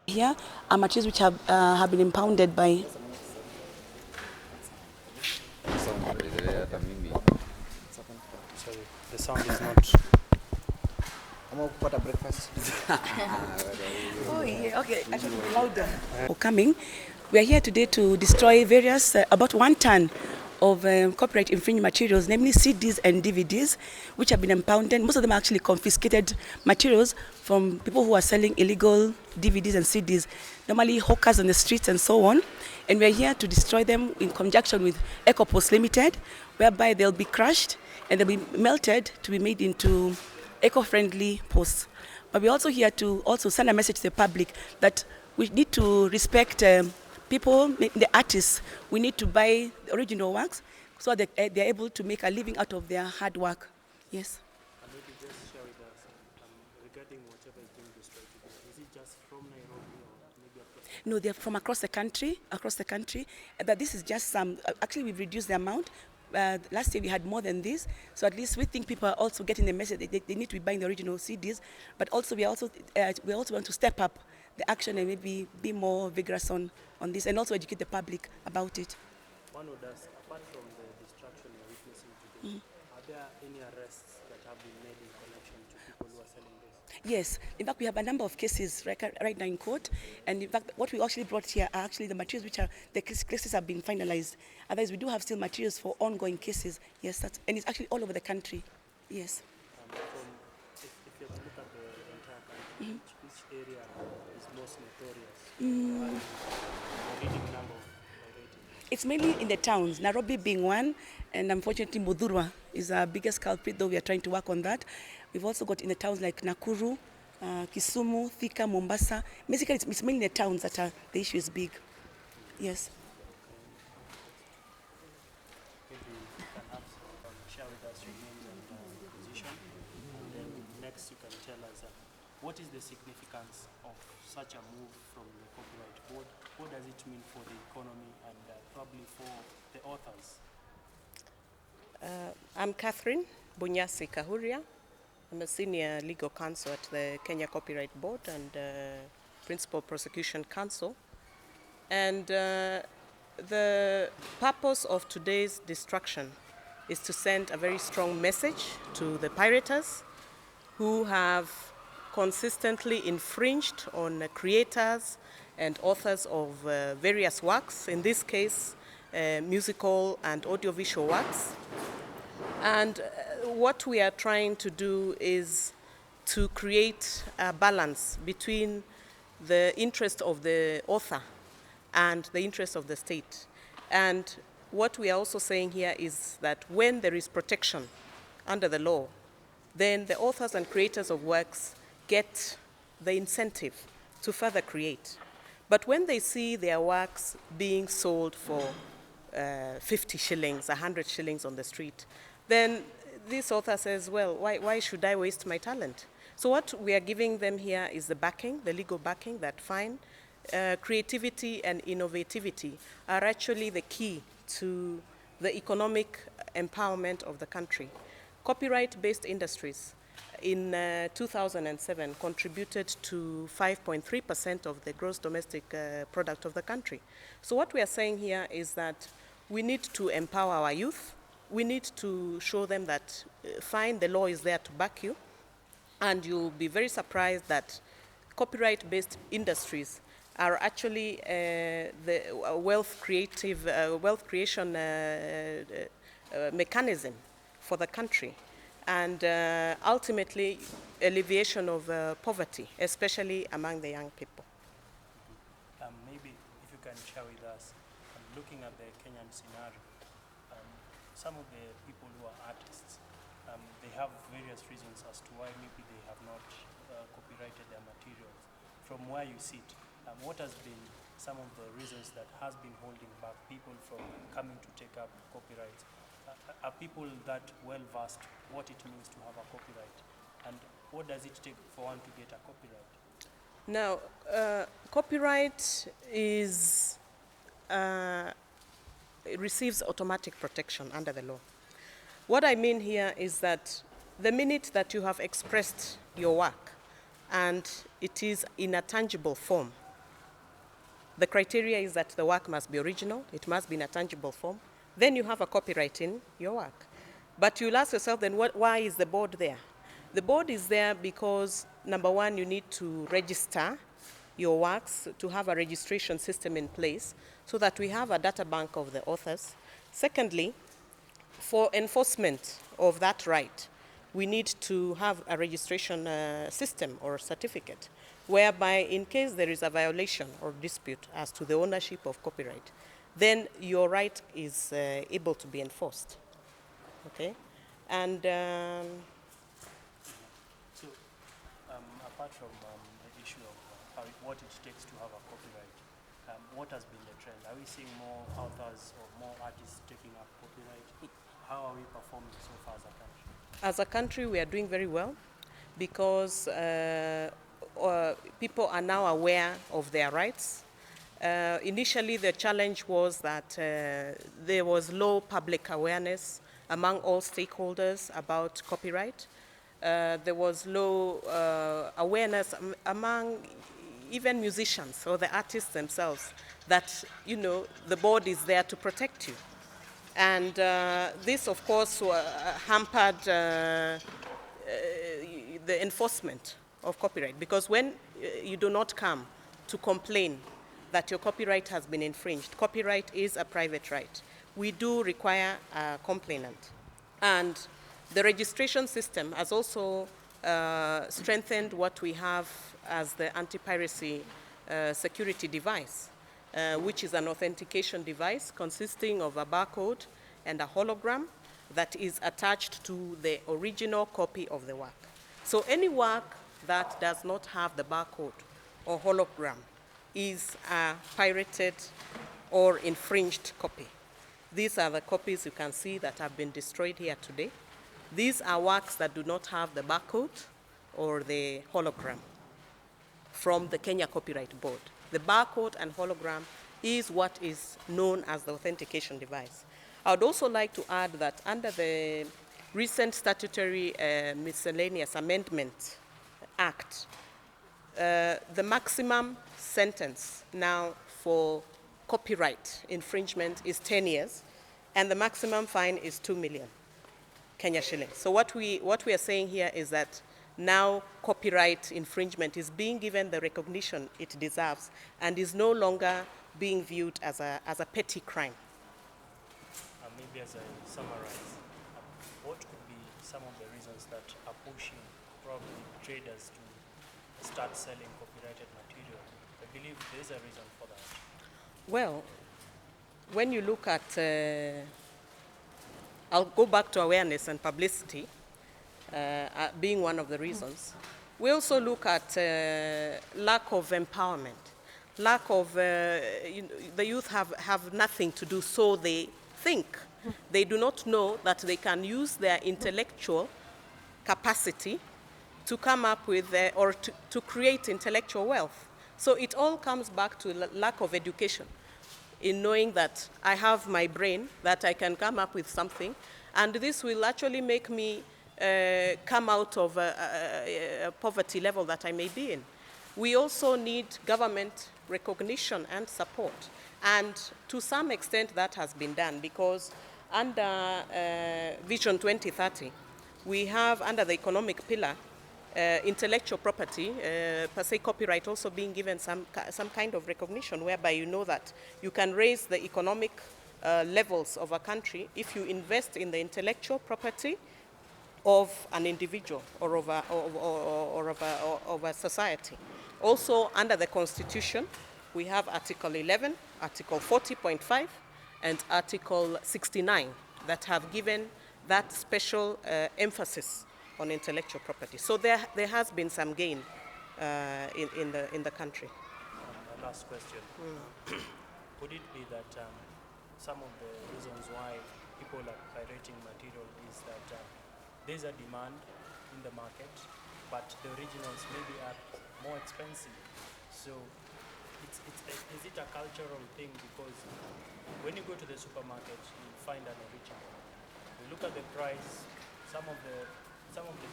Here are materials which have been impounded by. Sorry, the sound is not. Breakfast. Oh, yeah, okay. I should be louder. For coming, we are here today to destroy various, about 1 ton of copyright infringing materials, namely CDs and DVDs, which have been impounded. Most of them are actually confiscated materials from people who are selling illegal DVDs and CDs, normally hawkers on the streets and so on. And we're here to destroy them in conjunction with EcoPost Limited, whereby they'll be crushed and they'll be melted to be made into eco-friendly posts. But we're also here to also send a message to the public that we need to respect people, the artists. We need to buy the original works so that they're able to make a living out of their hard work. Yes. And maybe just share with us regarding whatever is being destroyed today. Is it just from Nairobi or maybe across? No, they're from across the country. But this is just some. Actually, we've reduced the amount. Last year we had more than this, so at least we think people are also getting the message that they need to be buying the original CDs. But also we also want to step up the action and maybe be more vigorous on this, and also educate the public about it. One would ask, apart from the destruction you're witnessing today, are there any arrests that have been made in connection to people who are selling this? Yes, in fact, we have a number of cases right now in court, and in fact, what we actually brought here are actually the materials which are the cases have been finalized. Otherwise, we do have still materials for ongoing cases. Yes, and it's actually all over the country. Yes. If you have to look at the entire country, which area is most notorious? The leading number of ratings? It's mainly in the towns, Nairobi being one, and unfortunately Mudhurwa is our biggest culprit, though we are trying to work on that. We've also got in the towns like Nakuru, Kisumu, Thika, Mombasa. Basically, it's mainly the towns that the issue is big. Yes. Maybe you can have share with us your names and position, and then next you can tell us what is the significance of such a move from the copyright board. What does it mean for the economy and probably for the authors? I'm Catherine Bunyasi Kahuria. I'm a senior legal counsel at the Kenya Copyright Board and Principal Prosecution Counsel. And the purpose of today's destruction is to send a very strong message to the pirators who have consistently infringed on creators and authors of various works, in this case, musical and audiovisual works. And what we are trying to do is to create a balance between the interest of the author and the interest of the state. And what we are also saying here is that when there is protection under the law, then the authors and creators of works get the incentive to further create. But when they see their works being sold for 50 shillings, 100 shillings on the street, then this author says, well, why should I waste my talent? So what we are giving them here is the backing, the legal backing, that fine. Creativity and innovativity are actually the key to the economic empowerment of the country. Copyright-based industries in 2007 contributed to 5.3% of the gross domestic product of the country. So what we are saying here is that we need to empower our youth. We need to show them that, fine, the law is there to back you, and you'll be very surprised that copyright-based industries are actually the wealth creation mechanism for the country, and ultimately alleviation of poverty, especially among the young people. Maybe if you can share with us, looking at the Kenyan scenario, some of the people who are artists, they have various reasons as to why maybe they have not copyrighted their materials. From where you sit, what has been some of the reasons that has been holding back people from coming to take up copyrights? Are people that well versed what it means to have a copyright, and what does it take for one to get a copyright? Now, copyright is it receives automatic protection under the law. What I mean here is that the minute that you have expressed your work and it is in a tangible form, The criteria is that the work must be original, it must be in a tangible form. Then you have a copyright in your work. But you'll ask yourself then, why is the board there? The board is there because, number one, you need to register your works, to have a registration system in place so that we have a data bank of the authors. Secondly, for enforcement of that right, we need to have a registration system or certificate whereby in case there is a violation or dispute as to the ownership of copyright, then your right is able to be enforced. Okay? And So, apart from the issue of what it takes to have a copyright, what has been the trend? Are we seeing more authors or more artists taking up copyright? How are we performing so far as a country? as a country, we are doing very well because people are now aware of their rights. Initially, the challenge was that there was low public awareness among all stakeholders about copyright. There was low awareness among even musicians or the artists themselves that, you know, the board is there to protect you. And this, of course, hampered the enforcement of copyright, because when you do not come to complain that your copyright has been infringed, copyright is a private right. We do require a complainant. And the registration system has also strengthened what we have as the anti-piracy security device, which is an authentication device consisting of a barcode and a hologram that is attached to the original copy of the work. So any work that does not have the barcode or hologram is a pirated or infringed copy. These are the copies you can see that have been destroyed here today. These are works that do not have the barcode or the hologram from the Kenya Copyright Board. The barcode and hologram is what is known as the authentication device. I would also like to add that under the recent Statutory Miscellaneous Amendment Act, the maximum sentence now for copyright infringement is 10 years, and the maximum fine is 2 million Kenya shillings. So what we are saying here is that now copyright infringement is being given the recognition it deserves and is no longer being viewed as a petty crime. Maybe as I summarize, what could be some of the reasons that are pushing probably traders to start selling copyrighted material? I believe there's a reason for that. Well, when you look at, I'll go back to awareness and publicity being one of the reasons. We also look at lack of empowerment, lack of, the youth have nothing to do, so they think. They do not know that they can use their intellectual capacity to come up with, or to create intellectual wealth. So it all comes back to lack of education in knowing that I have my brain, that I can come up with something, and this will actually make me come out of a poverty level that I may be in. We also need government recognition and support. And to some extent that has been done, because under Vision 2030, we have under the economic pillar intellectual property, per se copyright, also being given some kind of recognition, whereby you know that you can raise the economic levels of a country if you invest in the intellectual property of an individual or of a society. Also under the Constitution, we have Article 11, Article 40.5, and Article 69 that have given that special emphasis on intellectual property. So there has been some gain in the country. My last question. Could it be that some of the reasons why people are pirating material is that there's a demand in the market, but the originals maybe are more expensive? So is it a cultural thing? Because when you go to the supermarket, you find an original. You look at the price, some of the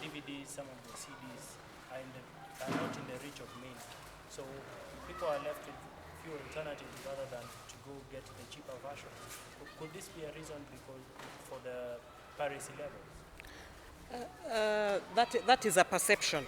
DVDs, some of the CDs are not in the reach of many. So people are left with few alternatives rather than to go get the cheaper version. Could this be a reason for the piracy levels? That is a perception.